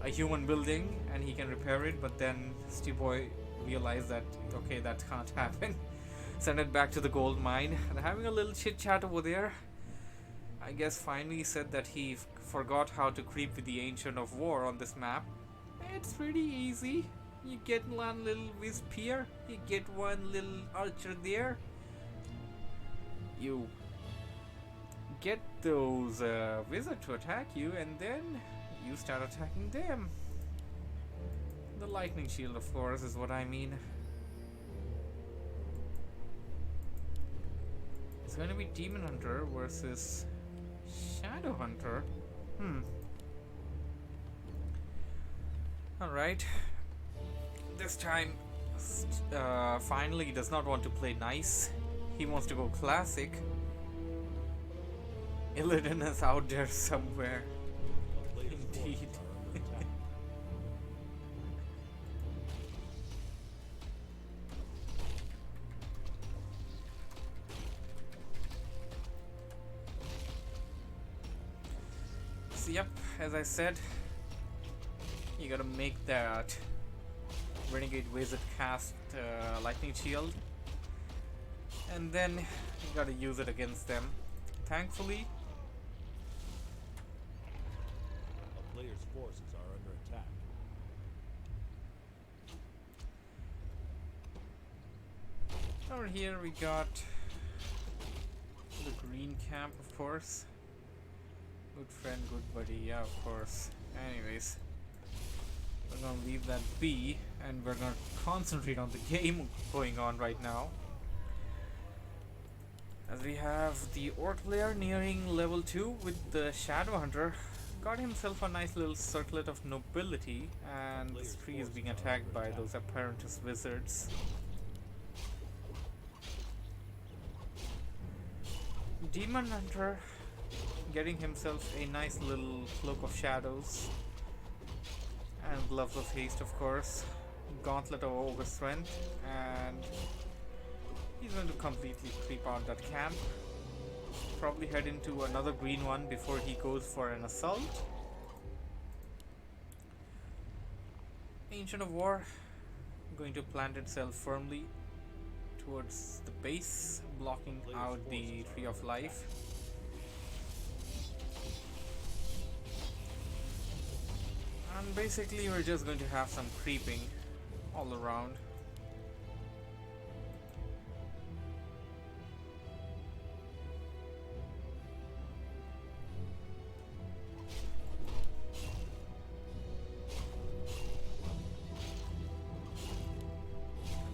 a human building and he can repair it, but then Boy realized that okay, that can't happen. Send it back to the gold mine. And having a little chit chat over there, I guess finally said that he forgot how to creep with the Ancient of War on this map. It's pretty easy. You get one little wisp here, you get one little archer there. You get those wizards to attack you, and then you start attacking them. The lightning shield, of course, is what I mean. It's going to be Demon Hunter versus Shadow Hunter. Alright. This time, finally, he does not want to play nice. He wants to go classic. Illidan is out there somewhere. Indeed. So, yep, as I said, you gotta make that Renegade Wizard cast Lightning Shield, and then you gotta use it against them. Thankfully, a player's forces are under attack. over here we got the green camp, of course. Good friend, good buddy, yeah, of course. Anyways, we're gonna leave that be, and we're gonna concentrate on the game going on right now. As we have the Orc player nearing level 2 with the Shadow Hunter. Got himself a nice little circlet of nobility, and this tree is being attacked by those Apprentice Wizards. Demon Hunter getting himself a nice little Cloak of Shadows, and Gloves of Haste, of course, Gauntlet of Ogre Strength, and he's going to completely creep out that camp. Probably head into another green one before he goes for an assault. Ancient of War going to plant itself firmly towards the base, blocking out the Tree of Life. And basically we're just going to have some creeping all around.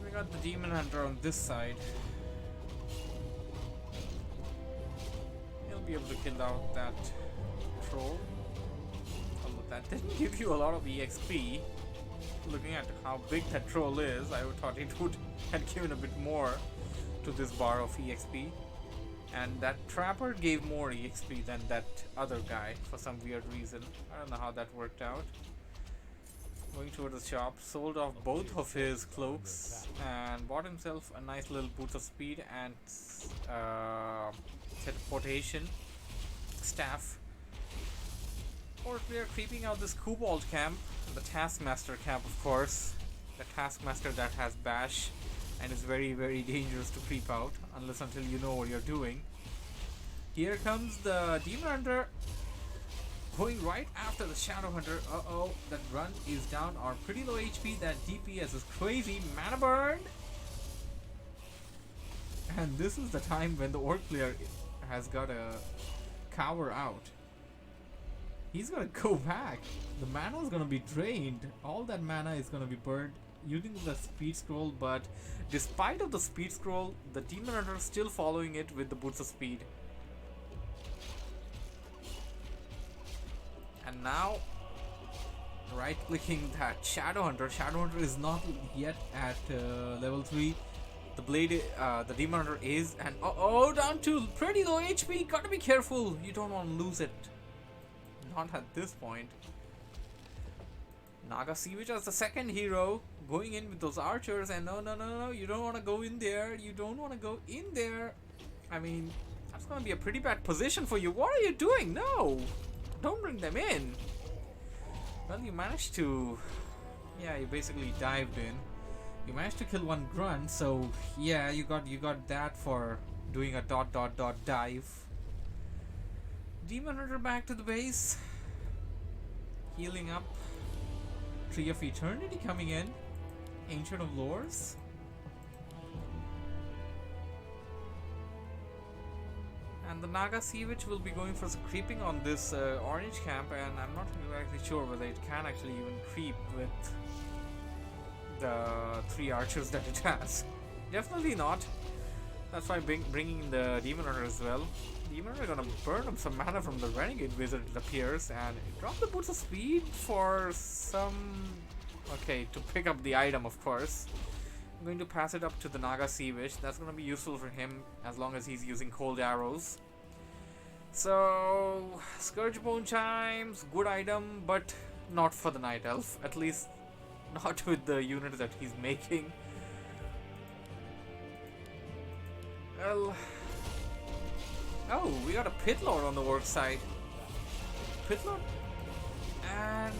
We got the Demon Hunter on this side. He'll be able to kill out that troll. That didn't give you a lot of EXP. Looking at how big that troll is, I would thought it would have given a bit more to this bar of EXP. And that trapper gave more EXP than that other guy for some weird reason. I don't know how that worked out. Going toward the shop, sold off both of his cloaks and bought himself a nice little boots of speed and teleportation staff. Or we are creeping out this Kobold camp, the Taskmaster camp, of course. The Taskmaster that has bash and is very, very dangerous to creep out unless until you know what you're doing. Here comes the Demon Hunter going right after the Shadow Hunter. Uh-oh, that run is down or pretty low HP. That DPS is crazy. Mana burn! And this is the time when the Orc player has got to cower out. He's gonna go back. The mana is gonna be drained. All that mana is gonna be burned using the speed scroll, but despite of the speed scroll, the Demon Hunter is still following it with the boots of speed. And now, right clicking that Shadow Hunter. Shadow Hunter is not yet at level 3. The blade, the Demon Hunter is, and oh, down to pretty low HP. Gotta be careful. You don't want to lose it. Not at this point. Naga Siege as the second hero, going in with those archers, and no, you don't want to go in there. You don't want to go in there. I mean, that's going to be a pretty bad position for you. What are you doing? No, don't bring them in. Well, you managed to. Yeah, you basically dived in. You managed to kill one grunt, so yeah, you got that for doing a dot dive. Demon Hunter back to the base, healing up. Tree of Eternity coming in. Ancient of Lores. And the Naga Sea Witch will be going for some creeping on this orange camp, and I'm not exactly sure whether it can actually even creep with the 3 archers that it has. Definitely not. That's why bringing in the Demon Hunter as well. Demon Hunter are gonna burn up some mana from the Renegade Wizard, it appears, and drop the boots of speed for some. Okay, to pick up the item, of course. I'm going to pass it up to the Naga Sea Witch. That's gonna be useful for him as long as he's using cold arrows. So, Scourge Bone Chimes, good item, but not for the Night Elf. At least not with the units that he's making. Well, oh, we got a Pit Lord on the work side. Pit Lord and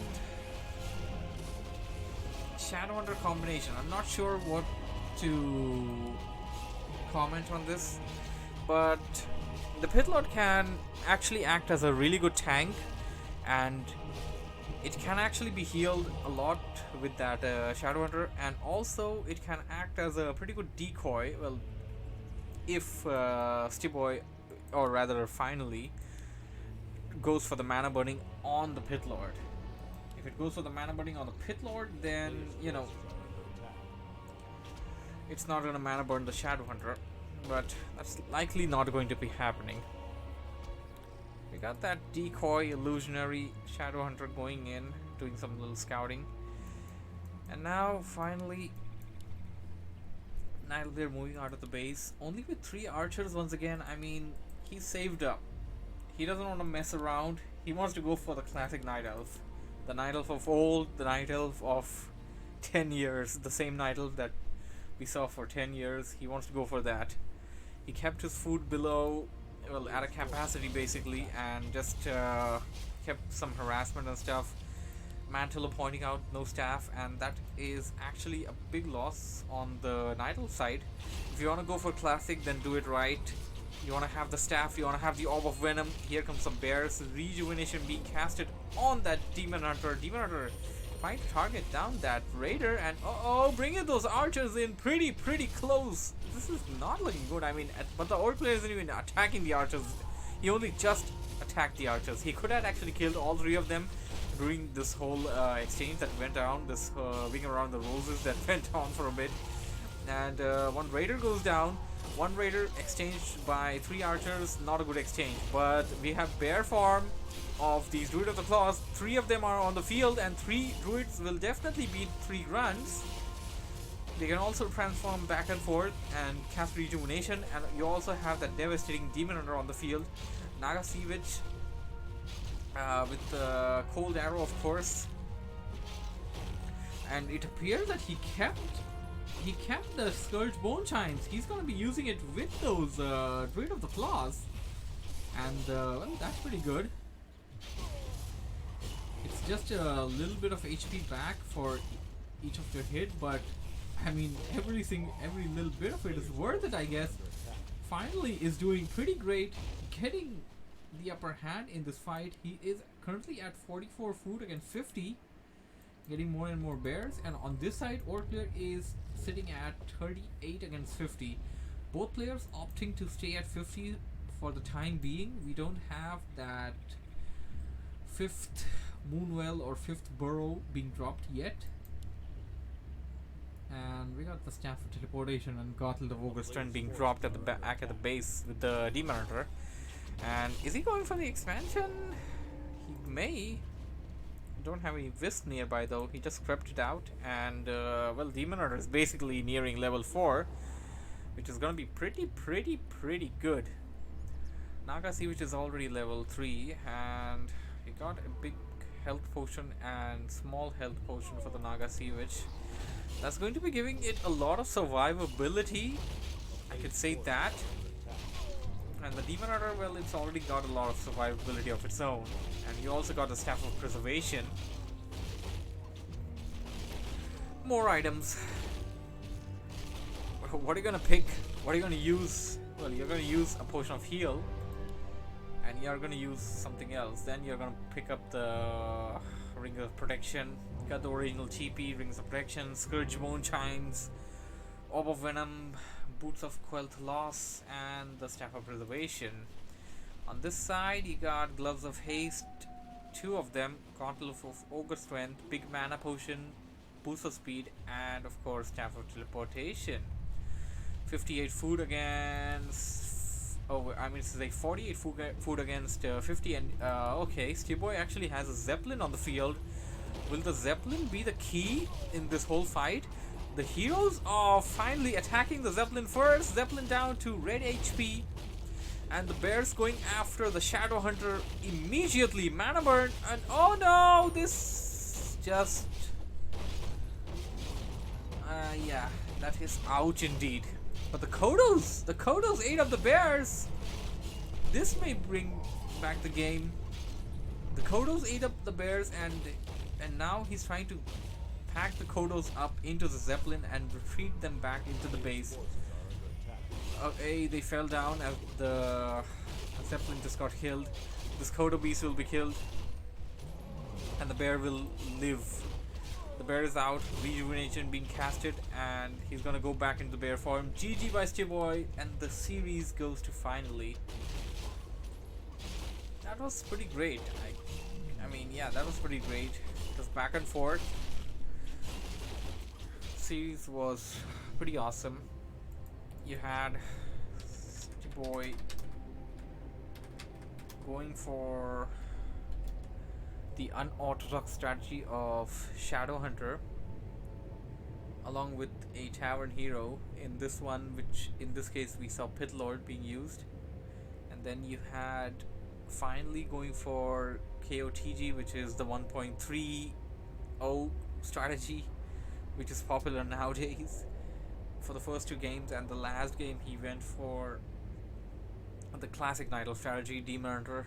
Shadowhunter combination. I'm not sure what to comment on this, but the Pit Lord can actually act as a really good tank, and it can actually be healed a lot with that Shadowhunter, and also it can act as a pretty good decoy. Well, if Stiboy, or rather finally, goes for the mana burning on the Pit Lord. If it goes for the mana burning on the Pit Lord, then, you know, it's not going to mana burn the Shadowhunter, but that's likely not going to be happening. We got that decoy illusionary Shadowhunter going in, doing some little scouting. And now, finally, Nightleblear moving out of the base. Only with 3 archers once again. I mean, he's saved up. He doesn't want to mess around. He wants to go for the classic Night Elf. The Night Elf of old, the Night Elf of 10 years. The same Night Elf that we saw for 10 years. He wants to go for that. He kept his food below, well, at a capacity basically, and just kept some harassment and stuff. Mantilla pointing out no staff, and that is actually a big loss on the Night Elf side. If you want to go for classic, then do it right. You want to have the staff, you want to have the Orb of Venom. Here comes some bears. Rejuvenation being casted on that Demon Hunter. Demon Hunter trying to target down that Raider, and bringing those archers in pretty close. This is not looking good. I mean, but the Orc player isn't even attacking the archers. He only just attacked the archers. He could have actually killed all 3 of them during this whole exchange that went around, this ring around the roses that went on for a bit. And one Raider goes down. One Raider exchanged by 3 archers, not a good exchange. But we have bear farm of these Druid of the Claws. 3 of them are on the field, and 3 Druids will definitely beat 3 grunts. They can also transform back and forth and cast Rejuvenation, and you also have that devastating Demon Hunter on the field. Naga Sea Witch with the Cold Arrow, of course. And it appears that he kept the Scourge Bone Chimes. He's gonna be using it with those Druid of the Claws, and well, that's pretty good. It's just a little bit of HP back for each of your hit, but I mean, every little bit of it is worth it, I guess. Finally is doing pretty great, getting the upper hand in this fight. He is currently at 44 food against 50, getting more and more bears, and on this side, Orclear is sitting at 38 against 50. Both players opting to stay at 50 for the time being. We don't have that 5th Moonwell or 5th Burrow being dropped yet. And we got the Staff of Teleportation and Gothel the Ogre Strength being dropped at the back at the base with the Demon Hunter. And is he going for the expansion? He may. Don't have any Wisp nearby though. He just crept it out, and well, Demon Hunter is basically nearing level 4, which is gonna be pretty good. Naga Sea Witch is already level 3, and he got a big health potion and small health potion for the Naga Sea Witch. That's going to be giving it a lot of survivability, I could say that. And the Demon Hunter, well, it's already got a lot of survivability of its own. And you also got the Staff of Preservation. More items. What are you gonna pick? What are you gonna use? Well, you're gonna use a potion of heal. And you're gonna use something else. Then you're gonna pick up the Ring of Protection. You got the original TP, Rings of Protection, Scourge Bone Chimes, Orb of Venom, Boots of Quel'The Loss, and the Staff of Preservation. On this side, you got Gloves of Haste, 2 of them, Gauntlet of Ogre Strength, Big Mana Potion, Boost of Speed, and of course Staff of Teleportation. 58 food against... Oh, I mean, it's like 48 food against 50, and okay, Steelboy actually has a Zeppelin on the field. Will the Zeppelin be the key in this whole fight? The heroes are finally attacking the Zeppelin first. Zeppelin down to red HP. And the bears going after the Shadow Hunter immediately. Mana burn. And oh no, this just... yeah, that is ouch indeed. But the Kodos ate up the bears. This may bring back the game. The Kodos ate up the bears, and now he's trying to pack the Kodos up into the Zeppelin and retreat them back into the base. Okay, they fell down as the Zeppelin just got killed. This Kodo beast will be killed, and the bear will live. The bear is out, rejuvenation being casted, and he's gonna go back into bear form. GG by Steelboy, and the series goes to finally. That was pretty great. I mean, yeah, that was pretty great. It was back and forth. Series was pretty awesome. You had Steelboy going for the unorthodox strategy of Shadow Hunter along with a tavern hero in this one, which in this case we saw Pit Lord being used, and then you had finally going for KOTG, which is the 1.30 strategy, which is popular nowadays, for the first 2 games. And the last game he went for the classic Night Elf strategy, Demon Hunter,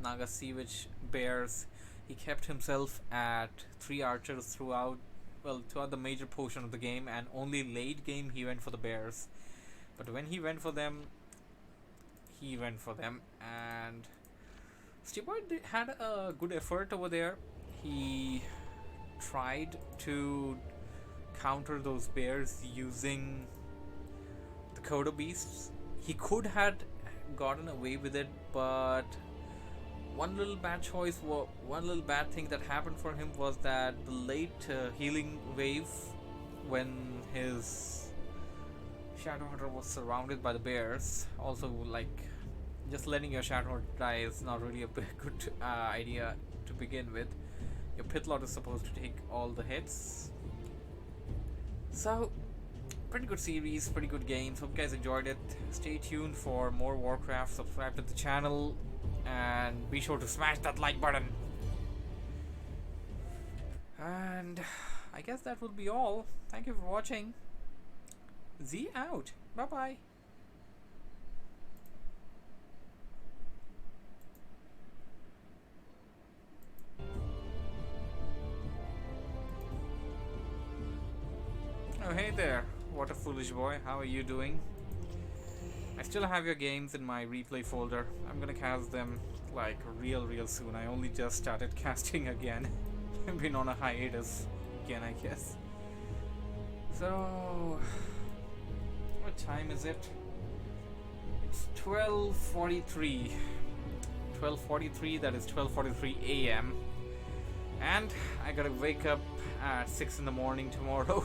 Naga Sea Witch, Bears. He kept himself at 3 archers throughout the major portion of the game, and only late game he went for the bears. But when he went for them, and Steelboy had a good effort over there. He tried to counter those bears using the Kodo beasts. He could have gotten away with it, but one little bad thing that happened for him was that the late healing wave, when his Shadow Hunter was surrounded by the bears. Also, like, just letting your Shadow Hunter die is not really a good idea to begin with. Your Pit Lord is supposed to take all the hits. So, pretty good series, pretty good games. Hope you guys enjoyed it. Stay tuned for more Warcraft. Subscribe to the channel, and be sure to smash that like button. And I guess that will be all. Thank you for watching. Z out. Bye bye. Oh hey there, what a foolish boy, how are you doing? I still have your games in my replay folder. I'm gonna cast them like real soon. I only just started casting again. I've been on a hiatus again, I guess. So, what time is it? It's 12:43. 12:43, that is 12:43 a.m. And I gotta wake up at 6 in the morning tomorrow.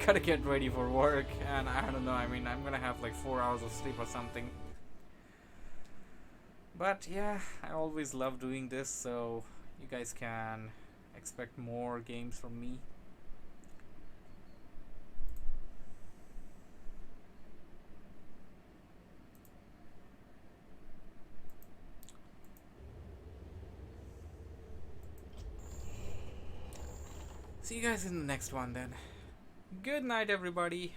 Gotta get ready for work, and I don't know, I mean, I'm gonna have like 4 hours of sleep or something. But yeah, I always love doing this, so you guys can expect more games from me. See you guys in the next one then. Good night, everybody.